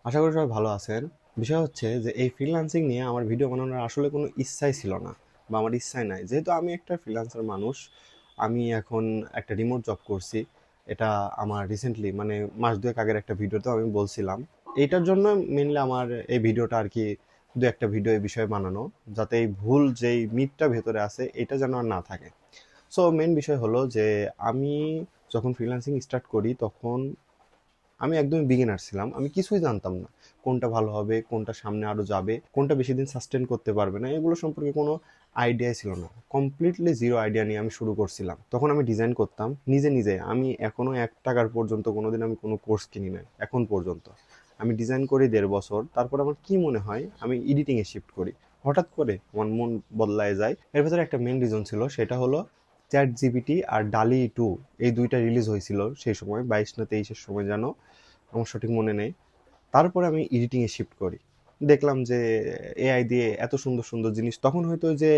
আশা করি সবাই ভালো আছেন। বিষয় হচ্ছে যে এই ফ্রিল্যান্সিং নিয়ে আমার ভিডিও বানানোর আসলে কোনো ইচ্ছাই ছিল না বা আমার ইচ্ছাই নাই। যেহেতু আমি একটা ফ্রিল্যান্সার মানুষ, আমি এখন একটা রিমোট জব করছি। এটা আমার রিসেন্টলি মানে মাস ২ এক আগের একটা ভিডিওতেও আমি বলছিলাম। এইটার জন্য মেইনলি আমার এই ভিডিওটা আরকি ২ একটা ভিডিও এই বিষয়ে বানানো। যাতে এই ভুল যেই মিথটা ভেতরে আছে এটা যেন আর না থাকে। সো মেইন বিষয় হলো যে আমি যখন ফ্রিল্যান্সিং স্টার্ট করি তখন আমি একদমই বিগিনার ছিলাম। আমি কিছুই জানতাম না। কোনটা ভালো হবে, কোনটা সামনে আরো যাবে, কোনটা বেশিদিন সাস্টেইন করতে পারবে না, এগুলো সম্পর্কে কোনো আইডিয়াই ছিল না। কমপ্লিটলি জিরো আইডিয়া নিয়ে আমি শুরু করছিলাম। তখন আমি ডিজাইন করতাম নিজে, নিজে। আমি এখনো ৳১ পর্যন্ত কোনোদিন আমি কোনো কোর্স কিনি নাই, এখন পর্যন্ত। আমি ডিজাইন করি ১.৫ বছর। তারপর আমার কি মনে হয় আমি এডিটিং এ শিফট করি। হঠাৎ করে আমার মন বদলায় যায়। এর ভেতরে একটা মেইন রিজন ছিল, সেটা হলো ChatGPT আর DALL-E 2 এই ২ টা রিলিজ হয়েছিল সেই সময় ২২ না ২৩ এর সময় যেন। আমার সঠিক মনে নেই। তারপরে আমি এডিটিং এ শিফট করি। দেখলাম যে এআই দিয়ে এত সুন্দর, সুন্দর জিনিস, তখন হয়তো ওই যে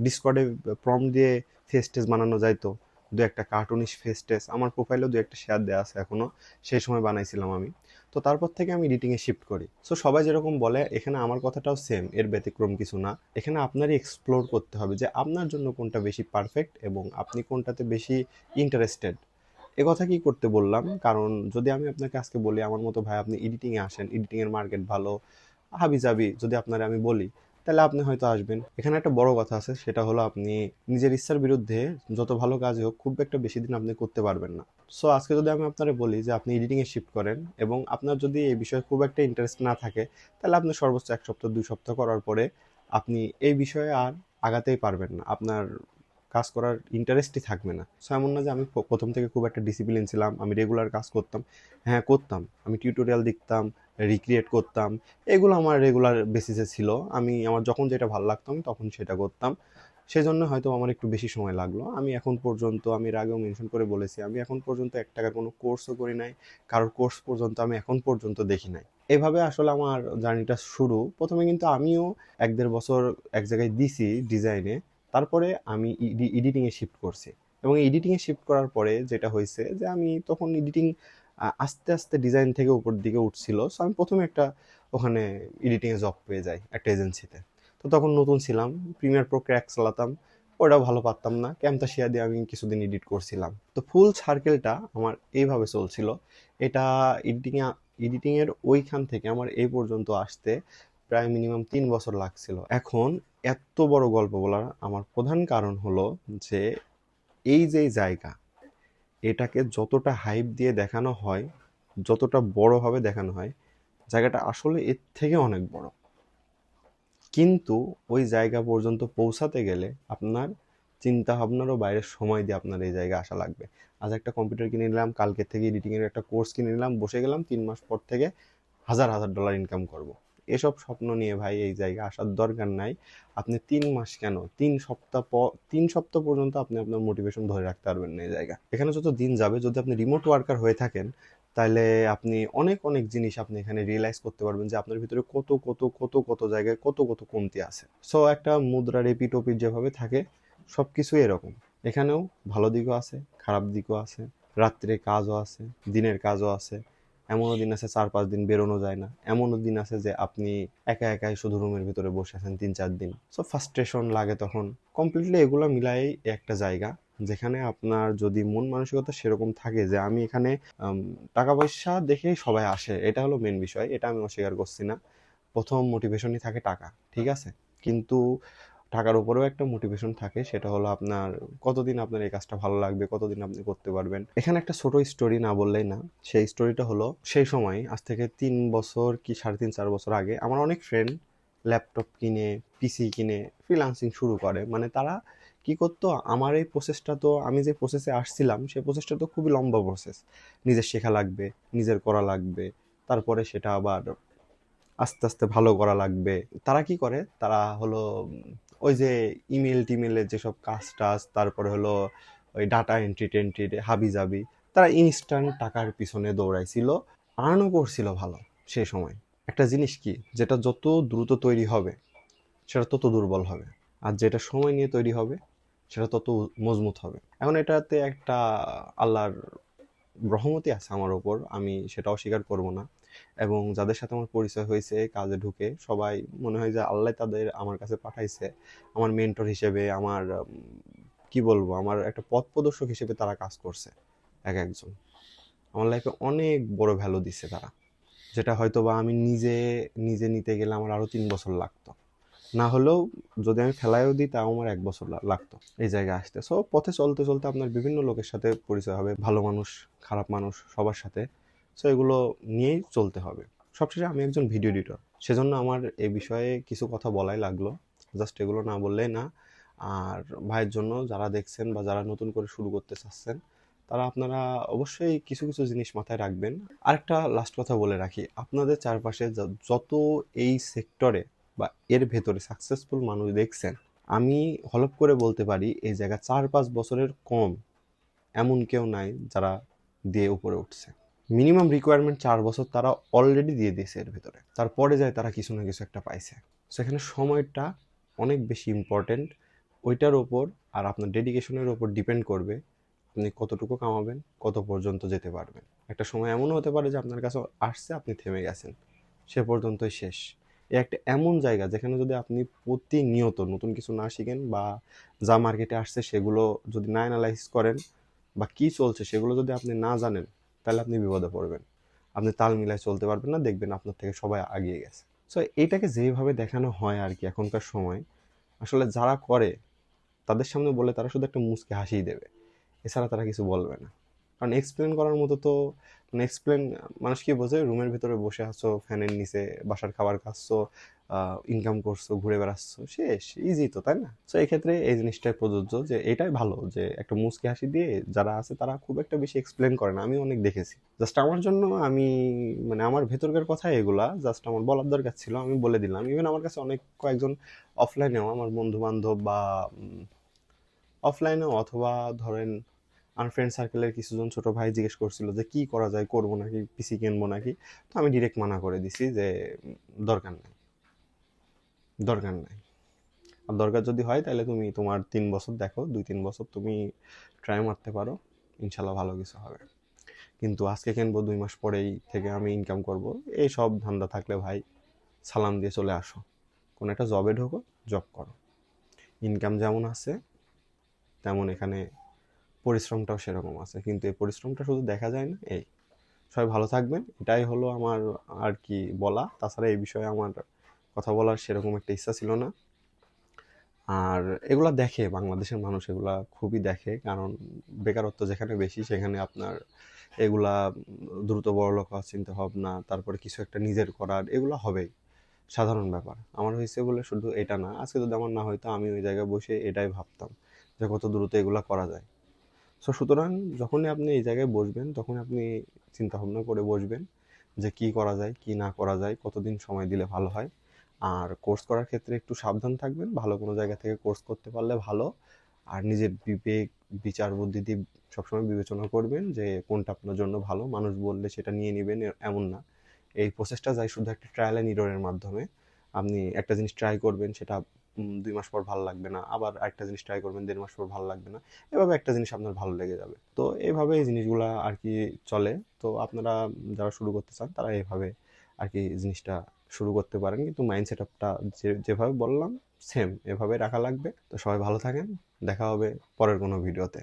ডিসকর্ডে প্রম্পট দিয়ে ফেস টেস বানানো যাইতো। ২ একটা কার্টুনিশ ফেস টেস আমার প্রোফাইলেও ২ একটা শেয়ার দেয়া আছে এখনো। সেই সময় বানাইছিলাম আমি। তো তারপর থেকে আমি এডিটিং এ শিফট করি। সো সবাই যেরকম বলে এখানে আমার কথাটাও সেম, এর ব্যতিক্রম কিছু না। এখানে আপনারই এক্সপ্লোর করতে হবে যে আপনার জন্য কোনটা বেশি পারফেক্ট এবং আপনি কোনটাতে বেশি ইন্টারেস্টেড। এ কথা কি করতে বললাম, কারণ যদি আমি আপনাকে আজকে বলি আমার মতো ভাই আপনি এডিটিংয়ে আসেন, এডিটিংয়ের মার্কেট ভালো, হাবিজাবি যদি আপনারে আমি বলি, তাহলে আপনি হয়তো আসবেন। এখানে একটা বড় কথা আছে, সেটা হলো আপনি নিজের ইচ্ছার বিরুদ্ধে যত ভালো কাজই হোক খুব একটা বেশি দিন আপনি করতে পারবেন না। সো আজকে যদি আমি আপনারে বলি যে আপনি এডিটিংয়ে শিফট করেন এবং আপনার যদি এই বিষয়ে খুব একটা ইন্টারেস্ট না থাকে, তাহলে আপনি সর্বোচ্চ ১ সপ্তাহ ২ সপ্তাহ করার পরে আপনি এই বিষয়ে আর আগাতেই পারবেন না। আপনার কাজ করার ইন্টারেস্টই থাকবে না। সো এমন না যে আমি প্রথম থেকে খুব একটা ডিসিপ্লিন ছিলাম, আমি রেগুলার কাজ করতাম। হ্যাঁ, করতাম। আমি টিউটোরিয়াল দেখতাম, রিক্রিয়েট করতাম। এগুলো আমার রেগুলার বেসিসে ছিল। আমি আমার যখন যেটা ভালো লাগতো আমি তখন সেটা করতাম। সেজন্য হয়তো আমার একটু বেশি সময় লাগলো। আমি এখন পর্যন্ত, আমি এর আগেও মেনশন করে বলেছি, আমি এখন পর্যন্ত ৳১ কোনো কোর্সও করি নাই। কারোর কোর্স পর্যন্ত আমি এখন পর্যন্ত দেখি নাই। এভাবে আসলে আমার জার্নিটা শুরু। ১ম এ কিন্তু আমিও ১-১.৫ বছর এক জায়গায় দিছি ডিজাইনে। তারপরে আমি এডিটিংয়ে শিফট করছি। এবং এডিটিংয়ে শিফট করার পরে যেটা হইছে যে আমি তখন এডিটিং আস্তে, আস্তে ডিজাইন থেকে উপর দিকে উঠছিল। সো আমি ১ম এ একটা ওখানে এডিটিংয়ে জব পেয়ে যাই একটা এজেন্সিতে। তো তখন নতুন ছিলাম। প্রিমিয়ার প্রো ক্র্যাক চালাতাম। ওটাও ভালো পারতাম না। ক্যামতাসিয়া দিয়ে আমি কিছুদিন এডিট করছিলাম। তো ফুল সার্কেলটা আমার এইভাবে চলছিল। এটা এডিটিংয়ে এডিটিংয়ের ওইখান থেকে আমার এই পর্যন্ত আসতে প্রায় মিনিমাম ৩ বছর লাগছিল। এখন এত বড় গল্প বলার আমার প্রধান কারণ হলো যে এই যে জায়গা, এটাকে যতটা হাইপ দিয়ে দেখানো হয়, যতটা বড়ভাবে দেখানো হয়, জায়গাটা আসলে এর থেকে অনেক বড়। কিন্তু ওই জায়গা পর্যন্ত পৌঁছাতে গেলে আপনার চিন্তা ভাবনারও বাইরে সময় দিয়ে আপনার এই জায়গায় আসা লাগবে। আজ একটা কম্পিউটার কিনে নিলাম, কালকে থেকে এডিটিংয়ের একটা কোর্স কিনে নিলাম, বসে গেলাম, ৩ মাস পর থেকে হাজার হাজার ডলার ইনকাম করব। এসব স্বপ্ন নিয়ে ভাই এই জায়গায় আসার দরকার নাই। আপনি ৩ মাস কেন ৩ সপ্তাহ পর্যন্ত আপনি আপনার মোটিভেশন ধরে রাখতে পারবেন না এই জায়গা। এখানে যত দিন যাবে, যদি আপনি রিমোট ওয়ার্কার হয়ে থাকেন, তাহলে আপনি অনেক অনেক জিনিস আপনি এখানে রিয়েলাইজ করতে পারবেন যে আপনার ভিতরে কত কত কত কত জায়গায় কত কত কমতি আছে। সো একটা মুদ্রার এপিঠ ওপিঠ যেভাবে থাকে, সব কিছুই এরকম। এখানেও ভালো দিকও আছে, খারাপ দিকও আছে, রাত্রে কাজও আছে, দিনের কাজও আছে। এমনও দিন আছে ৪-৫ দিন বেরোনো যায় না। এমনও দিন আছে যে আপনি একা একাই শুধু রুমের ভিতরে বসে আছেন ৩-৪ দিন। সো ফ্রাস্ট্রেশন লাগে তখন। কমপ্লিটলি এগুলো মিলাই একটা জায়গা যেখানে আপনার যদি মন মানসিকতা সেরকম থাকে যে আমি এখানে আম টাকা পয়সা দেখেই সবাই আসে। এটা হলো মেইন বিষয়। এটা আমি অস্বীকার করছি না। ১ম মোটিভেশনই থাকে টাকা। ঠিক আছে? কিন্তু টাকার উপরেও একটা মোটিভেশন থাকে, সেটা হলো আপনার কতদিন আপনার এই কাজটা ভালো লাগবে, কতদিন আপনি করতে পারবেন। এখানে একটা ছোট স্টোরি না বললেই না। সেই স্টোরিটা হলো সেই সময় আজ থেকে ৩ বছর কি ৩.৫-৪ বছর আগে আমার অনেক ফ্রেন্ড ল্যাপটপ কিনে, পিসি কিনে ফ্রিল্যান্সিং শুরু করে। মানে তারা কি করতো, আমার এই প্রসেসটা তো আমি যে প্রসেসে আসছিলাম সেই প্রসেসটা তো খুবই লম্বা প্রসেস। নিজের শেখা লাগবে, নিজের করা লাগবে। তারপরে সেটা আবার আস্তে, আস্তে ভালো করা লাগবে। তারা কি করে? তারা হলো ওই যে ইমেইল-টিমেইলের যেসব কাজ-টাজ, তারপরে হলো ওই ডাটা এন্ট্রি-টেন্ট্রি হাবি-জাবি। তারা ইনস্ট্যান্ট টাকার পিছনে দৌড়াইছিল। আর্নও করছিল ভালো সেই সময়। একটা জিনিস কি? যেটা যত দ্রুত তৈরি হবে, সেটা তত দুর্বল হবে। আর যেটা সময় নিয়ে তৈরি হবে, সেটা তত মজবুত হবে। এখন এটাতে একটা আল্লাহর রহমতই আছে আমার উপর। আমি সেটা অস্বীকার করব না। এবং যাদের সাথে আমার পরিচয় হয়েছে কাজে ঢুকে, সবাই মনে হয় যে আল্লাহ তাদের আমার কাছে পাঠাইছে আমার মেন্টর হিসেবে, আমার কি বলবো, আমার একটা পথ প্রদর্শক হিসেবে তারা কাজ করছে। এক একজন আমার লাইফে অনেক বড় ভ্যালু দিছে তারা, যেটা হয়তো বা আমি নিজে নিজে নিতে গেলে আমার আরও 3 বছর লাগতো, না হলেও যদি আমি ফেলাইও দিই তাও আমার 1 বছর লাগতো এই জায়গায় আসতে। সো পথে চলতে চলতে আপনার বিভিন্ন লোকের সাথে পরিচয় হবে, ভালো মানুষ খারাপ মানুষ সবার সাথে। সো এগুলো নিয়েই চলতে হবে। সবশেষে আমি একজন ভিডিও এডিটর, সেজন্য আমার এই বিষয়ে কিছু কথা বলাই লাগলো, জাস্ট এগুলো না বললেই না। আর ভাইয়ের জন্য যারা দেখছেন বা যারা নতুন করে শুরু করতে চাচ্ছেন, তারা আপনারা অবশ্যই কিছু কিছু জিনিস মাথায় রাখবেন। আরেকটা লাস্ট কথা বলে রাখি, আপনাদের চারপাশে যত এই সেক্টরে বা এর ভেতরে সাকসেসফুল মানুষ দেখছেন, আমি হলপ করে বলতে পারি এই জায়গা 4-5 বছরের কম এমন কেউ নাই যারা দিয়ে উপরে উঠছে। মিনিমাম রিকোয়ারমেন্ট 4 বছর তারা অলরেডি দিয়ে দিয়েছে এর ভেতরে, তারপরে যায় তারা কিছু না কিছু একটা পাইছে। সেখানে সময়টা অনেক বেশি ইম্পর্টেন্ট, ওইটার ওপর আর আপনার ডেডিকেশনের ওপর ডিপেন্ড করবে আপনি কতটুকু কামাবেন, কত পর্যন্ত যেতে পারবেন। একটা সময় এমনও হতে পারে যে আপনার কাছে আসছে, আপনি থেমে গেছেন, সে পর্যন্তই শেষ। এ একটা এমন জায়গা যেখানে যদি আপনি প্রতিনিয়ত নতুন কিছু না শিখেন বা যা মার্কেটে আসছে সেগুলো যদি না অ্যানালাইজ করেন বা কী চলছে সেগুলো যদি আপনি না জানেন, তাহলে আপনি বিপদে পড়বেন। আপনি তাল মিলায় চলতে পারবেন না, দেখবেন আপনার থেকে সবাই এগিয়ে গেছে। সো এটাকে যেভাবে দেখানো হয় আর কি এখনকার সময়, আসলে যারা করে তাদের সামনে বলে তারা শুধু একটা মুচকি হাসিই দেবে, এছাড়া তারা কিছু বলবে না। কারণ এক্সপ্লেন করার মতো তো, মানে এক্সপ্লেন মানুষ কি বোঝে, রুমের ভিতরে বসে আছো, ফ্যানের নিচে বাসার খাবার খাচ্ছো, ইনকাম করছো, ঘুরে বেড়াচ্ছো, শেষ, ইজি তো, তাই না? সো এই ক্ষেত্রে এই জিনিসটাই প্রযোজ্য, যে এটাই ভালো যে একটা মুচকি হাসি দিয়ে যারা আছে তারা খুব একটা বেশি এক্সপ্লেন করে না, আমি অনেক দেখেছি। জাস্ট আমার জন্য আমি, মানে আমার ভেতরকার কথা এগুলা জাস্ট আমার বলার দরকার ছিল, আমি বলে দিলাম। ইভেন আমার কাছে অনেক কয়েকজন অফলাইনেও আমার বন্ধু বান্ধব বা অফলাইনেও অথবা ধরেন আমার ফ্রেন্ড সার্কেলের কিছুজন ছোট ভাই জিজ্ঞেস করছিল যে কি করা যায়, করবো নাকি, পিসি কিনবো নাকি। তো আমি ডিরেক্ট মানা করে দিছি যে দরকার নাই, দরকার নাই। আর দরকার যদি হয় তাহলে তুমি তোমার 3 বছর দেখো, 2-3 বছর তুমি ট্রাই মারতে পারো, ইনশাল্লাহ ভালো কিছু হবে। কিন্তু আজকে কিনবো 2 মাস পরেই থেকে আমি ইনকাম করব, এই সব ধান্দা থাকলে ভাই সালাম দিয়ে চলে আসো, কোনো একটা জবে ঢোকো, জব করো। ইনকাম যেমন আছে তেমন এখানে পরিশ্রমটাও সেরকম আছে, কিন্তু এই পরিশ্রমটা শুধু দেখা যায় না। এই সবাই ভালো থাকবেন, এটাই হলো আমার আর কি বলা। তাছাড়া এই বিষয়ে আমার কথা বলার সেরকম একটা ইচ্ছা ছিল না। আর এগুলা দেখে বাংলাদেশের মানুষ, এগুলা খুবই দেখে, কারণ বেকারত্ব যেখানে বেশি সেখানে আপনার এগুলা দ্রুত বড়লোক হওয়ার চিন্তা ভাবনা, তারপরে কিছু একটা নিজের করার, এগুলো হবেই, সাধারণ ব্যাপার। আমার হয়েছে বলে শুধু এটা না, আজকে যদি আমার না হয়তো আমি ওই জায়গায় বসে এটাই ভাবতাম যে কত দ্রুত এগুলা করা যায়। সো সুতরাং যখনই আপনি এই জায়গায় বসবেন তখন আপনি চিন্তা ভাবনা করে বসবেন যে কি করা যায়, কি না করা যায়, কতদিন সময় দিলে ভালো হয়। আর কোর্স করার ক্ষেত্রে একটু সাবধান থাকবেন, ভালো কোনো জায়গা থেকে কোর্স করতে পারলে ভালো। আর নিজের বিবেক বিচার বুদ্ধি দিয়ে সবসময় বিবেচনা করবেন যে কোনটা আপনার জন্য ভালো। মানুষ বললে সেটা নিয়ে নেবেন এমন না, এই প্রসেসটা যায় শুধু একটা ট্রায়াল অ্যান্ড ইররের মাধ্যমে। আপনি একটা জিনিস ট্রাই করবেন, সেটা 2 মাস পর ভালো লাগবে না, আবার একটা জিনিস ট্রাই করবেন 1.5 মাস পর ভালো লাগবে না, এভাবে একটা জিনিস আপনার ভালো লেগে যাবে। তো এইভাবে এই জিনিসগুলো আর কি চলে। তো আপনারা যারা শুরু করতে চান তারা এইভাবে আর কি জিনিসটা শুরু করতে পারেন, কিন্তু মাইন্ড সেট আপটা যেভাবে বললাম সেম এভাবে রাখা লাগবে। তো সবাই ভালো থাকেন, দেখা হবে পরের কোনো ভিডিওতে।